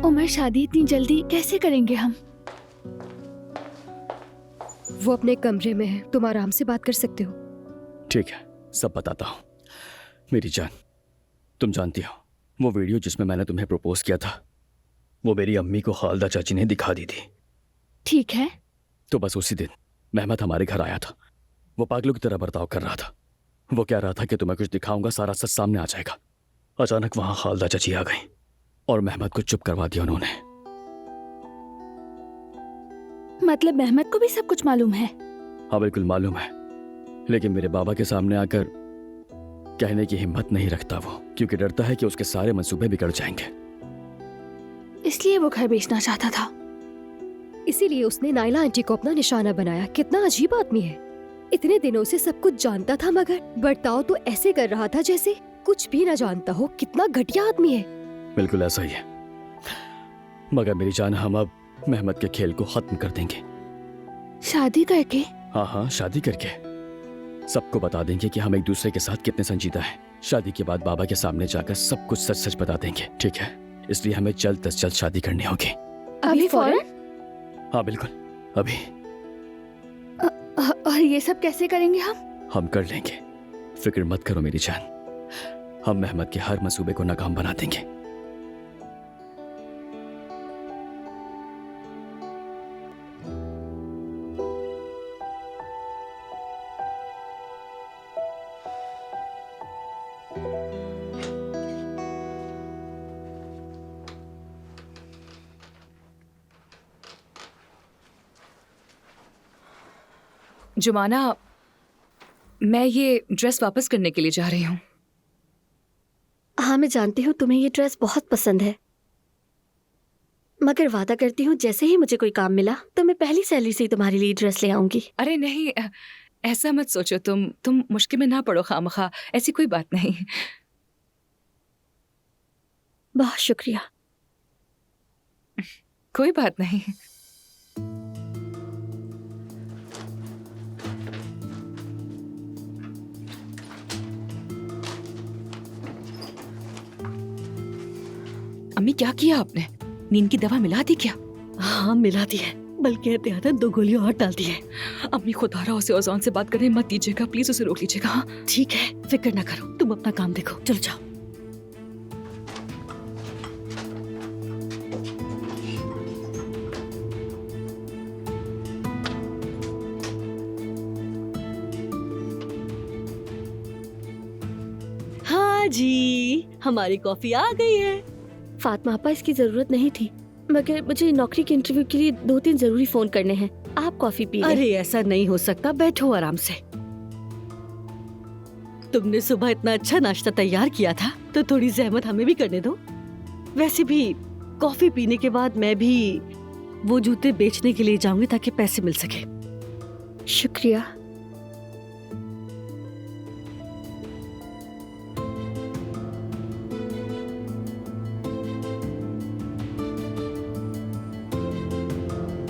उमर, शादी इतनी जल्दी कैसे करेंगे हम? वो अपने कमरे में है, तुम आराम से बात कर सकते हो। ठीक है, सब बताता हूँ। मेरी जान, तुम जानती हो वो वीडियो जिसमें मैंने तुम्हें प्रपोज किया था, वो मेरी अम्मी को खालदा चाची ने दिखा दी थी। ठीक है। तो बस उसी दिन मेहमत हमारे घर आया था। वो पागलों की तरह बर्ताव कर रहा था। वो कह रहा था कि तुम्हें कुछ दिखाऊंगा, सारा सच सामने आ जाएगा। अचानक वहां खालदा चाची आ गई और मेहमत को चुप करवा दिया उन्होंने। मतलब मेहमत को भी सब कुछ मालूम है? हाँ बिल्कुल मालूम है, लेकिन मेरे बाबा के सामने आकर कहने की हिम्मत नहीं रखता वो, क्योंकि डरता है कि उसके सारे मंसूबे बिगड़ जाएंगे। इसलिए वो घर बेचना चाहता था। इसीलिए उसने नाइला आंटी को अपना निशाना बनाया। कितना अजीब आदमी है। इतने दिनों से सब कुछ जानता था, मगर बर्ताव तो ऐसे कर रहा था जैसे कुछ भी ना जानता हो। कितना घटिया आदमी है। बिल्कुल ऐसा ही है, मगर मेरी जान, हम अब मेहमत के खेल को खत्म कर देंगे। शादी करके? हाँ हाँ, शादी करके सबको बता देंगे कि हम एक दूसरे के साथ कितने संजीदा हैं। शादी के बाद बाबा के सामने जाकर सब कुछ सच सच बता देंगे, ठीक है? इसलिए हमें जल्द से जल्द शादी करनी होगी। अभी फौरन? हाँ बिल्कुल, अभी। और ये सब कैसे करेंगे हम? हम कर लेंगे, फिक्र मत करो मेरी जान। हम मेहमत के हर मंसूबे को नाकाम बना देंगे। जुमाना, मैं ये ड्रेस वापस करने के लिए जा रही हूँ। हाँ मैं जानती हूँ तुम्हें ये ड्रेस बहुत पसंद है, मगर वादा करती हूँ जैसे ही मुझे कोई काम मिला तो मैं पहली सैलरी से ही तुम्हारे लिए ड्रेस ले आऊंगी। अरे नहीं, ऐसा मत सोचो। तुम मुश्किल में ना पड़ो खामखा, ऐसी कोई बात नहीं। बहुत शुक्रिया। कोई बात नहीं। अम्मी, क्या किया आपने? नींद की दवा मिला दी क्या? हाँ मिला दी है, बल्कि एहतियातन 2 गोलियां और डाल दी है। अम्मी खुदा रहा उसे ओज़ोन से बात करने मत दीजिएगा, प्लीज उसे रोक लीजिएगा। हाँ ठीक है, फिक्र ना करो, तुम अपना काम देखो, चलो जाओ। हाँ जी, हमारी कॉफी आ गई है। फातिमा आपा, इसकी जरूरत नहीं थी, मगर मुझे नौकरी के इंटरव्यू के लिए 2-3 जरूरी फोन करने हैं। आप कॉफी पी लें। अरे ऐसा नहीं हो सकता, बैठो आराम से। तुमने सुबह इतना अच्छा नाश्ता तैयार किया था तो थोड़ी जहमत हमें भी करने दो। वैसे भी कॉफी पीने के बाद मैं भी वो जूते बेचने के लिए जाऊंगी ताकि पैसे मिल सके। शुक्रिया।